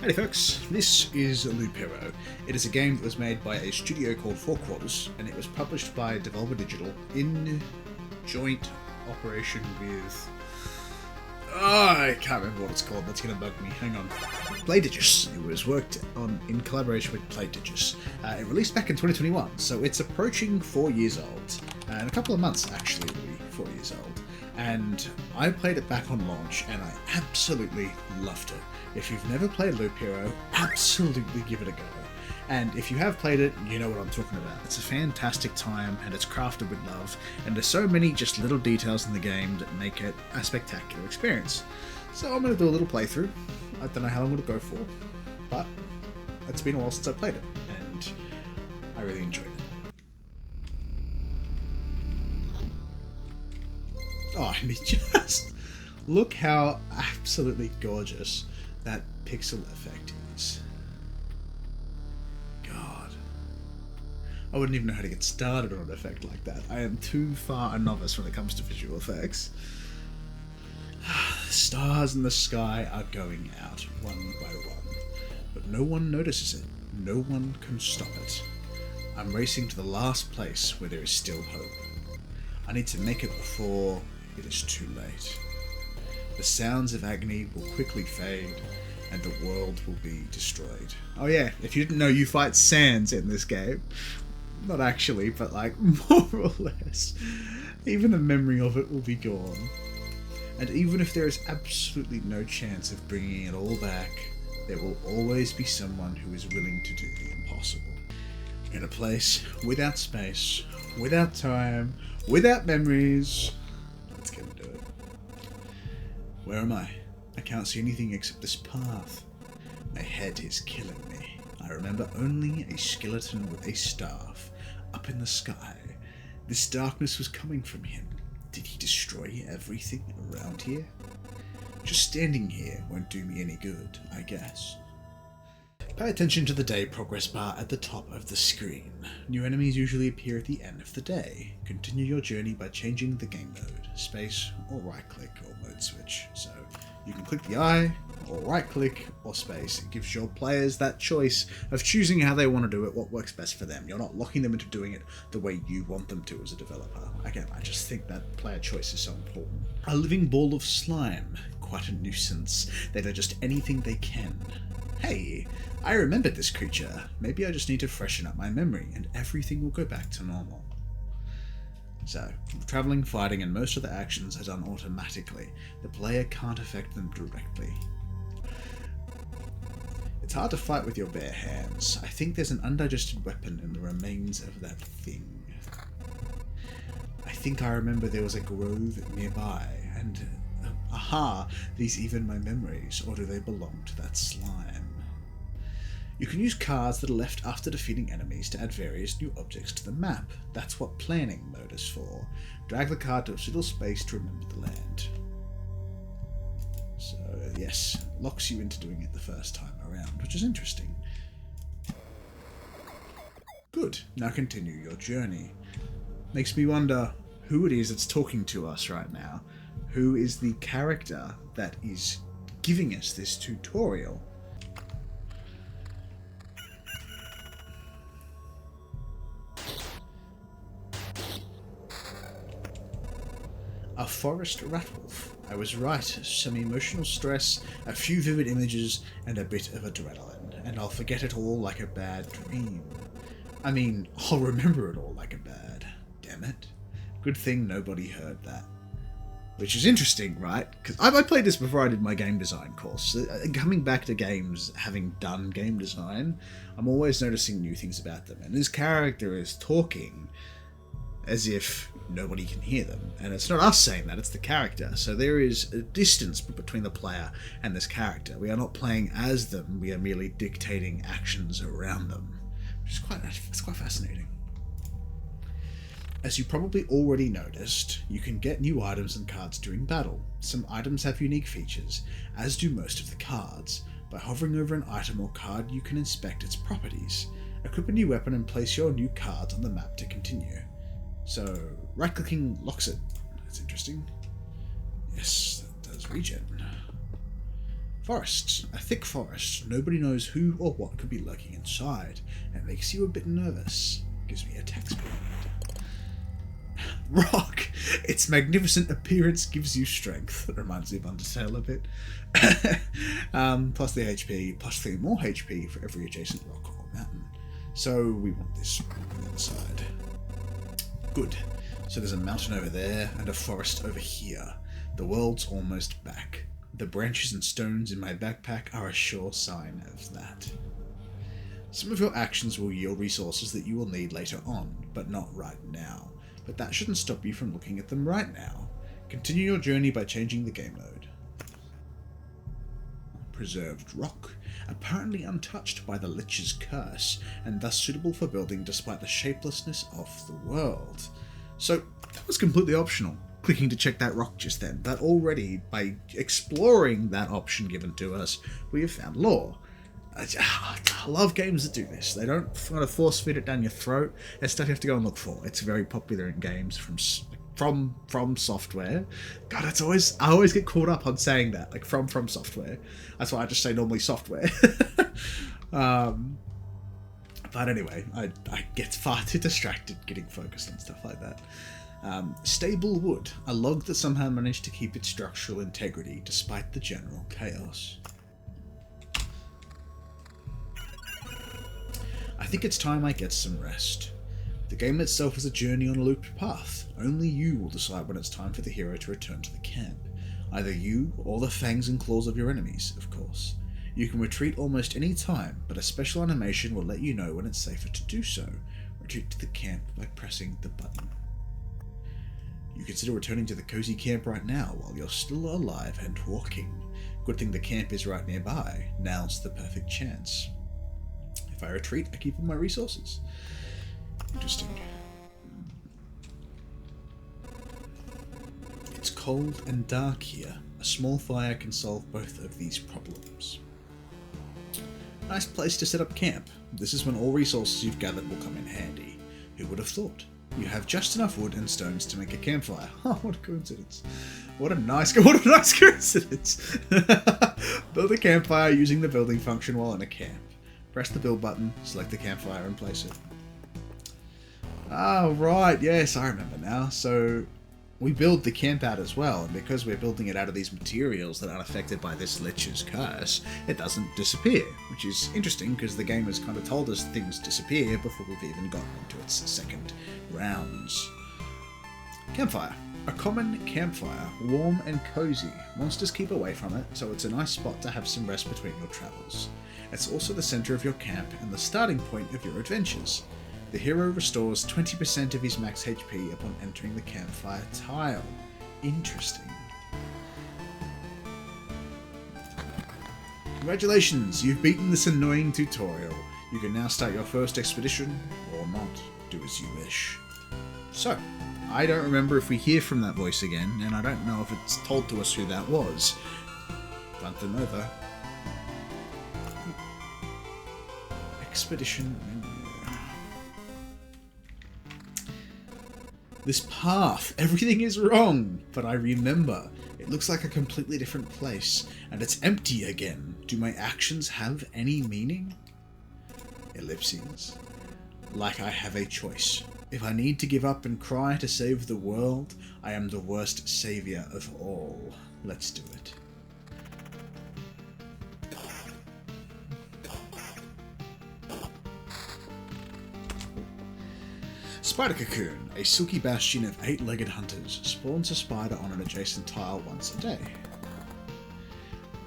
Hey folks, this is HeatleyBros. It is a game that was made by a studio called Four Quarters, and it was published by Devolver Digital in joint operation with... I can't remember what it's called, that's going to bug me, hang on. Playdigis. It was worked on in collaboration with Playdigis. It released back in 2021, so it's approaching 4 years old. In a couple of months, actually, it'll be 4 years old. And I played it back on launch, and I absolutely loved it. If you've never played HeatleyBros, absolutely give it a go. And if you have played it, you know what I'm talking about. It's a fantastic time, and it's crafted with love, and there's so many just little details in the game that make it a spectacular experience. So I'm going to do a little playthrough. I don't know how long it'll go for, but it's been a while since I played it, and I really enjoyed it. Oh, I mean, just look how absolutely gorgeous that pixel effect is. God. I wouldn't even know how to get started on an effect like that. I am too far a novice when it comes to visual effects. The stars in the sky are going out one by one, but no one notices it. No one can stop it. I'm racing to the last place where there is still hope. I need to make it before it is too late. The sounds of agony will quickly fade, and the world will be destroyed. Oh yeah, if you didn't know, you fight Sans in this game. Not actually, but like, more or less. Even the memory of it will be gone. And even if there is absolutely no chance of bringing it all back, there will always be someone who is willing to do the impossible. In a place without space, without time, without memories. Let's get into it. Where am I? I can't see anything except this path. My head is killing me. I remember only a skeleton with a staff up in the sky. This darkness was coming from him. Did he destroy everything around here? Just standing here won't do me any good, I guess. Pay attention to the day progress bar at the top of the screen. New enemies usually appear at the end of the day. Continue your journey by changing the game mode, space or right click or mode switch. So you can click the eye or right click or space. It gives your players that choice of choosing how they want to do it, what works best for them. You're not locking them into doing it the way you want them to as a developer. Again, I just think that player choice is so important. A living ball of slime. Quite a nuisance. They do just anything they can. Hey, I remembered this creature. Maybe I just need to freshen up my memory and everything will go back to normal. So, travelling, fighting, and most of the actions are done automatically. The player can't affect them directly. It's hard to fight with your bare hands. I think there's an undigested weapon in the remains of that thing. I think I remember there was a grove nearby, and aha, these even my memories, or do they belong to that slime? You can use cards that are left after defeating enemies to add various new objects to the map. That's what planning mode is for. Drag the card to a suitable space to remember the land. So yes, locks you into doing it the first time around, which is interesting. Good, now continue your journey. Makes me wonder who it is that's talking to us right now. Who is the character that is giving us this tutorial? A forest ratwolf. I was right. Some emotional stress, a few vivid images, and a bit of adrenaline. And I'll forget it all like a bad dream. I mean, I'll remember it all like a bad. Damn it. Good thing nobody heard that. Which is interesting, right? Because I played this before I did my game design course. Coming back to games, having done game design, I'm always noticing new things about them. And this character is talking as if nobody can hear them. And it's not us saying that, it's the character. So there is a distance between the player and this character. We are not playing as them, we are merely dictating actions around them. Which is quite fascinating. As you probably already noticed, you can get new items and cards during battle. Some items have unique features, as do most of the cards. By hovering over an item or card, you can inspect its properties. Equip a new weapon and place your new cards on the map to continue. So, right-clicking locks it. That's interesting. Yes, that does regen. Forests. A thick forest. Nobody knows who or what could be lurking inside. It makes you a bit nervous. Gives me a tax point. Rock. Its magnificent appearance gives you strength. It reminds me of Undertale a bit. Plus the HP, plus 3 more HP for every adjacent rock or mountain. So we want this on the other side. Good. So there's a mountain over there and a forest over here. The world's almost back. The branches and stones in my backpack are a sure sign of that. Some of your actions will yield resources that you will need later on, but not right now. But that shouldn't stop you from looking at them right now. Continue your journey by changing the game mode. Preserved rock, apparently untouched by the Lich's curse, and thus suitable for building despite the shapelessness of the world. So, that was completely optional, clicking to check that rock just then, but already, by exploring that option given to us, we have found lore. I love games that do this. They don't kind of force feed it down your throat. It's stuff you have to go and look for. It's very popular in games from software. God, I always get caught up on saying that, like from software. That's why I just say normally software. But anyway, I get far too distracted getting focused on stuff like that. Stable wood, a log that somehow managed to keep its structural integrity despite the general chaos. I think it's time I get some rest. The game itself is a journey on a looped path. Only you will decide when it's time for the hero to return to the camp. Either you, or the fangs and claws of your enemies, of course. You can retreat almost any time, but a special animation will let you know when it's safer to do so. Retreat to the camp by pressing the button. You consider returning to the cozy camp right now while you're still alive and walking. Good thing the camp is right nearby. Now's the perfect chance. If I retreat, I keep all my resources. Interesting. It's cold and dark here. A small fire can solve both of these problems. Nice place to set up camp. This is when all resources you've gathered will come in handy. Who would have thought? You have just enough wood and stones to make a campfire. Oh, what a coincidence. What a nice coincidence. Build a campfire using the building function while in a camp. Press the build button, select the campfire and place it. Oh, right, yes, I remember now. So, we build the camp out as well, and because we're building it out of these materials that aren't affected by this Lich's curse, it doesn't disappear, which is interesting because the game has kind of told us things disappear before we've even gotten into its second rounds. Campfire. A common campfire, warm and cozy. Monsters keep away from it, so it's a nice spot to have some rest between your travels. It's also the center of your camp and the starting point of your adventures. The hero restores 20% of his max HP upon entering the campfire tile. Interesting. Congratulations, you've beaten this annoying tutorial. You can now start your first expedition, or not. Do as you wish. So, I don't remember if we hear from that voice again, and I don't know if it's told to us who that was. But Nova. Expedition menu. This path, everything is wrong, but I remember. It looks like a completely different place, and it's empty again. Do my actions have any meaning? Ellipses. Like I have a choice. If I need to give up and cry to save the world, I am the worst savior of all. Let's do it. Spider Cocoon, a silky bastion of 8-legged hunters, spawns a spider on an adjacent tile once a day.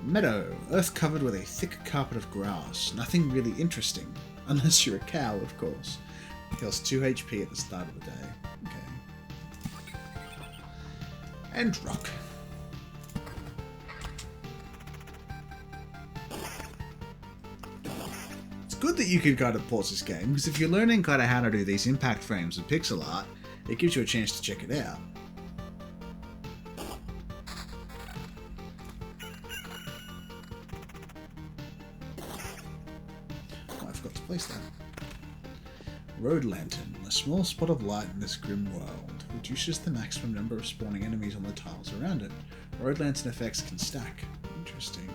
Meadow, earth covered with a thick carpet of grass. Nothing really interesting, unless you're a cow, of course. Heals 2 HP at the start of the day. Okay. And rock. Good that you can kind of pause this game, because if you're learning kind of how to do these impact frames and pixel art, it gives you a chance to check it out. Oh, I forgot to place that. Road Lantern, a small spot of light in this grim world, reduces the maximum number of spawning enemies on the tiles around it. Road Lantern effects can stack. Interesting.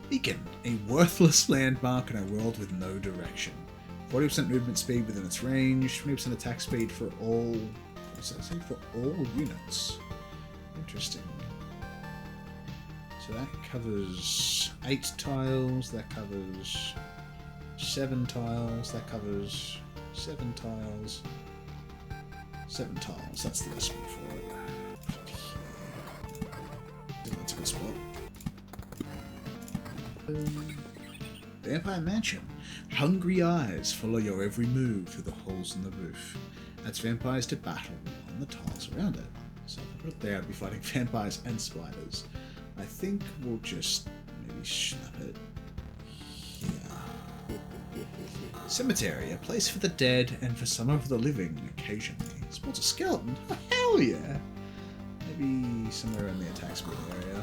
Beacon, a worthless landmark in a world with no direction. 40% movement speed within its range, 20% attack speed for all... What does that say? For all units. Interesting. So that covers 8 tiles, that covers 7 tiles, that covers 7 tiles. 7 tiles, that's the recipe for it. That's a good spot. Vampire Mansion. Hungry eyes follow your every move through the holes in the roof. Adds vampires to battle on the tiles around it. So if I put it there, I'd be fighting vampires and spiders. I think we'll just maybe snap it here. Cemetery, a place for the dead and for some of the living occasionally. Sports a skeleton? Oh, hell yeah! Maybe somewhere in the attack speed area.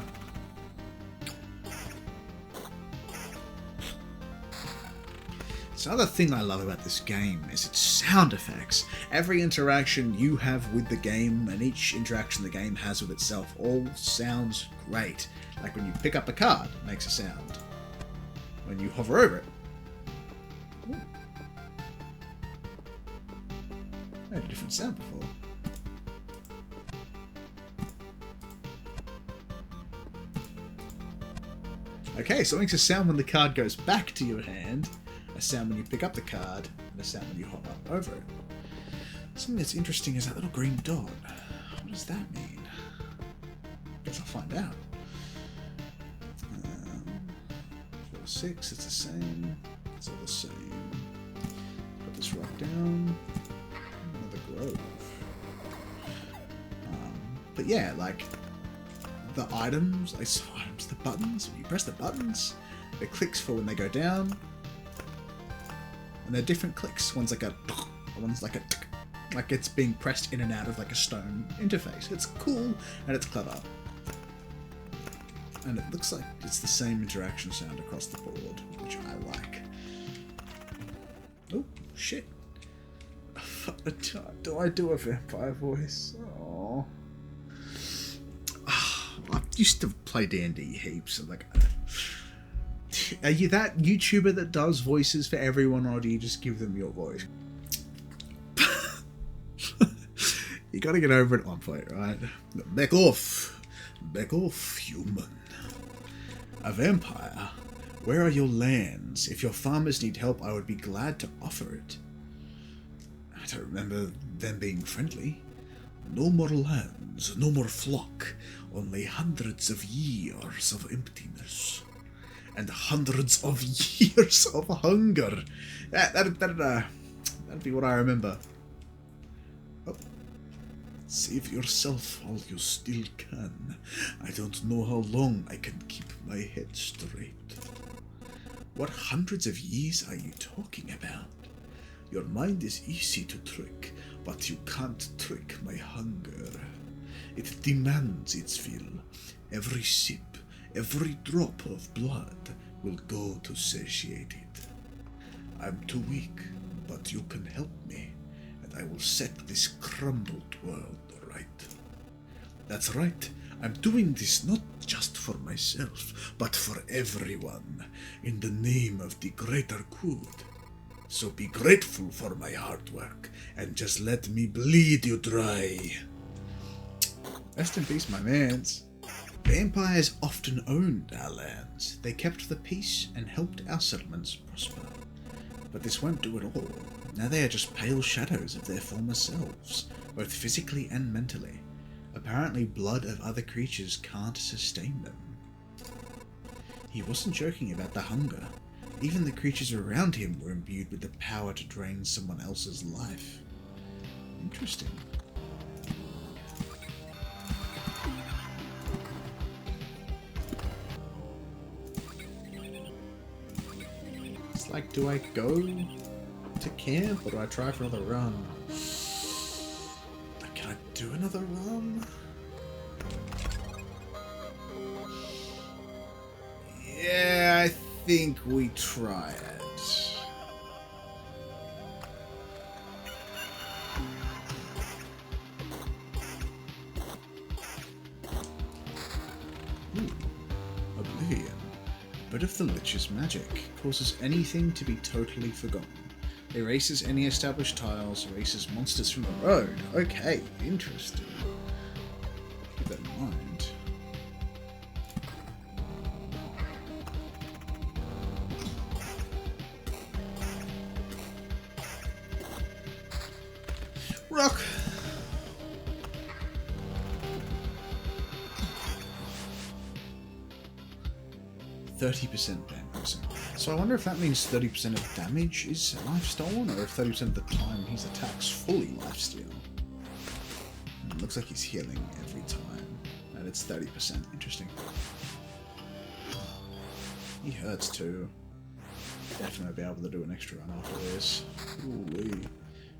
So another thing I love about this game is its sound effects. Every interaction you have with the game and each interaction the game has with itself all sounds great. Like when you pick up a card, it makes a sound. When you hover over it. Ooh. I had a different sound before. Okay, so it makes a sound when the card goes back to your hand, a sound when you pick up the card, and a sound when you hop up over it. Something that's interesting is that little green dot. What does that mean? Guess I'll find out. 4, 6, it's the same. It's all the same. Put this rock down. Another grove. But yeah, like the items, the buttons, when you press the buttons, the clicks for when they go down. And they're different clicks. One's like a, one's like a, like it's being pressed in and out of like a stone interface. It's cool and it's clever. And it looks like it's the same interaction sound across the board, which I like. Oh, shit. Do I do a vampire voice? Oh. I used to play D&D heaps. And like, are you that YouTuber that does voices for everyone, or do you just give them your voice? You gotta get over it at one point, right? Back off, human. A vampire? Where are your lands? If your farmers need help, I would be glad to offer it. I don't remember them being friendly. No more lands, no more flock, only hundreds of years of emptiness. And hundreds of years of hunger. That'd be what I remember. Oh. Save yourself while you still can. I don't know how long I can keep my head straight. What hundreds of years are you talking about? Your mind is easy to trick, but you can't trick my hunger. It demands its fill. Every sip, every drop of blood will go to satiate it. I'm too weak, but you can help me, and I will set this crumbled world right. That's right, I'm doing this not just for myself, but for everyone, in the name of the greater good. So be grateful for my hard work, and just let me bleed you dry. Rest in peace, my mans. Vampires often owned our lands. They kept the peace and helped our settlements prosper. But this won't do it all. Now they are just pale shadows of their former selves, both physically and mentally. Apparently blood of other creatures can't sustain them. He wasn't joking about the hunger. Even the creatures around him were imbued with the power to drain someone else's life. Interesting. It's like, do I go to camp or do I try for another run? Can I do another run? Yeah, I think we try it. Ooh, Oblivion. bit of the Lich's magic. Causes anything to be totally forgotten. Erases any established tiles, erases monsters from the road. Okay, interesting. Keep that in mind. Rock! %30 damage. So I wonder if that means 30% of damage is life stolen, or if 30% of the time his attack's fully life steal. Looks like he's healing every time, and it's 30%. Interesting. He hurts too. Definitely be able to do an extra run after this. Ooh-wee.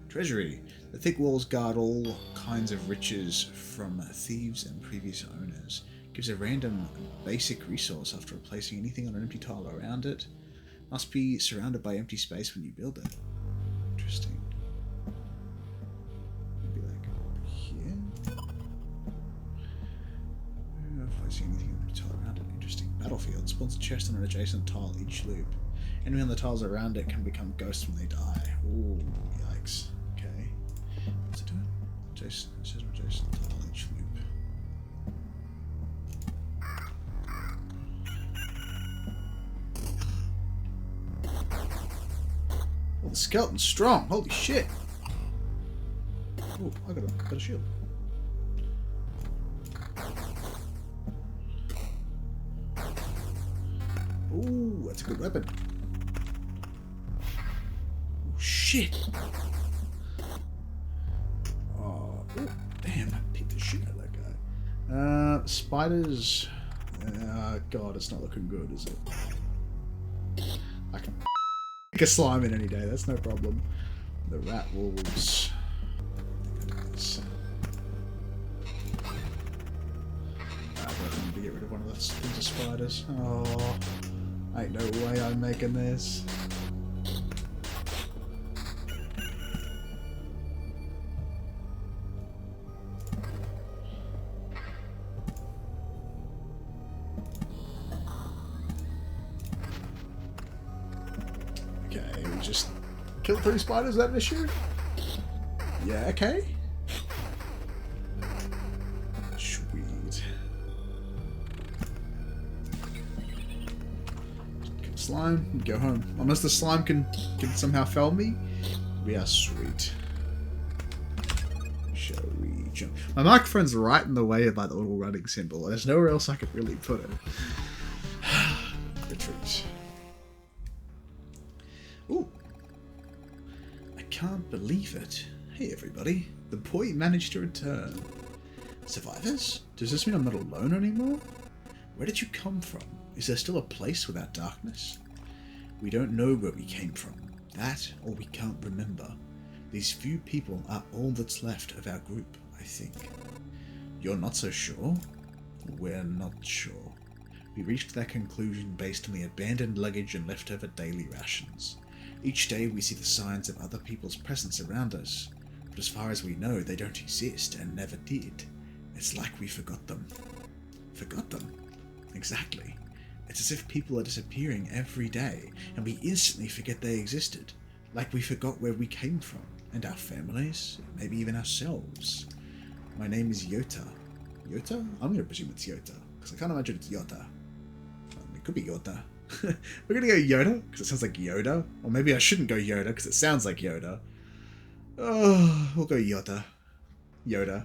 Treasury. The thick walls guard all kinds of riches from thieves and previous owners. Gives a random basic resource after replacing anything on an empty tile around it. Must be surrounded by empty space when you build it. Interesting. Maybe like here? Replacing anything on an empty tile around it. Interesting. Battlefield. Spawns a chest on an adjacent tile each loop. Anyone on the tiles around it can become ghosts when they die. Ooh, yikes. Okay. What's it doing? Adjacent tile each loop. Oh, the skeleton's strong. Holy shit. Oh, I got a shield. Ooh, that's a good weapon. Oh, shit. Oh, damn, I beat the shit out of that guy. Spiders. God, it's not looking good, is it? I can make a slime in any day, that's no problem. The rat wolves. I need to get rid of one of those things of spiders. Oh, ain't no way I'm making this. Just kill 3 spiders, is that an issue? Yeah, okay. Sweet. Kill slime, go home. Unless the slime can somehow fell me, we are sweet. Shall we jump? My microphone's right in the way of like the little running symbol. There's nowhere else I could really put it. Retreat. Ooh. I can't believe it. Hey everybody, the boy managed to return. Survivors? Does this mean I'm not alone anymore? Where did you come from? Is there still a place without darkness? We don't know where we came from. That, or we can't remember. These few people are all that's left of our group, I think. You're not so sure? We're not sure. We reached that conclusion based on the abandoned luggage and leftover daily rations. Each day we see the signs of other people's presence around us, but as far as we know, they don't exist and never did. It's like we forgot them. Forgot them? Exactly. It's as if people are disappearing every day, and we instantly forget they existed. Like we forgot where we came from, and our families, maybe even ourselves. My name is Yota. Yota? I'm going to presume it's Yota, because I can't imagine it's Yota. It could be Yota. We're gonna go Yoda, because it sounds like Yoda. Or maybe I shouldn't go Yoda, because it sounds like Yoda. Oh, we'll go Yota. Yoda.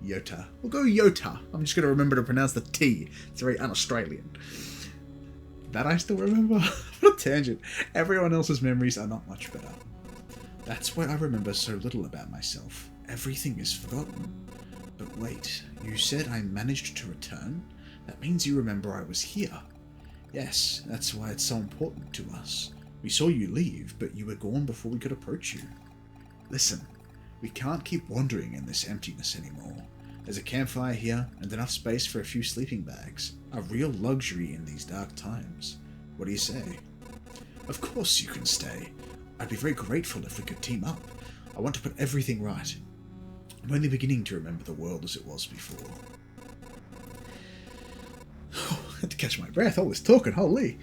Yota. We'll go Yota. I'm just gonna remember to pronounce the T. It's very un-Australian. That I still remember? What a tangent. Everyone else's memories are not much better. That's why I remember so little about myself. Everything is forgotten. But wait, you said I managed to return? That means you remember I was here. Yes, that's why it's so important to us. We saw you leave, but you were gone before we could approach you. Listen, we can't keep wandering in this emptiness anymore. There's a campfire here, and enough space for a few sleeping bags. A real luxury in these dark times. What do you say? Of course you can stay. I'd be very grateful if we could team up. I want to put everything right. I'm only beginning to remember the world as it was before. To catch my breath, all this talking, holy.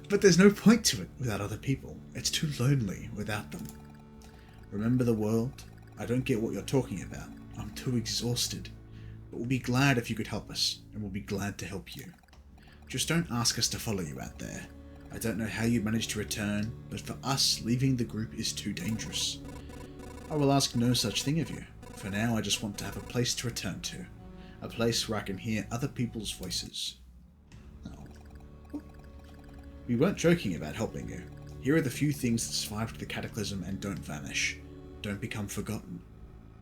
But there's no point to it without other people. It's too lonely without them. Remember the world? I don't get what you're talking about. I'm too exhausted. But we'll be glad if you could help us, and we'll be glad to help you. Just don't ask us to follow you out there. I don't know how you managed to return, but for us, leaving the group is too dangerous. I will ask no such thing of you. For now, I just want to have a place to return to. A place where I can hear other people's voices. Oh. We weren't joking about helping you. Here are the few things that survived the cataclysm and don't vanish. Don't become forgotten.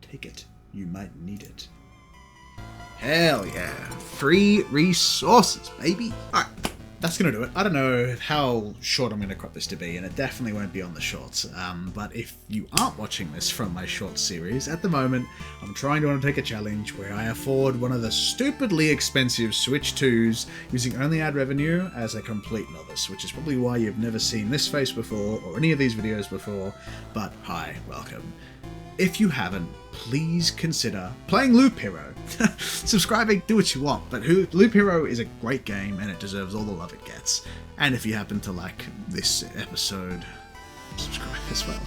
Take it. You might need it. Hell yeah. Free resources, baby. Alright, that's going to do it. I don't know how short I'm going to crop this to be, and it definitely won't be on the shorts. But if you aren't watching this from my short series, at the moment, I'm trying to undertake a challenge where I afford one of the stupidly expensive Switch 2s using only ad revenue as a complete novice, which is probably why you've never seen this face before or any of these videos before, but hi, welcome. If you haven't, please consider playing Loop Hero. Subscribing, do what you want, but Loop Hero is a great game and it deserves all the love it gets. And if you happen to like this episode, subscribe as well.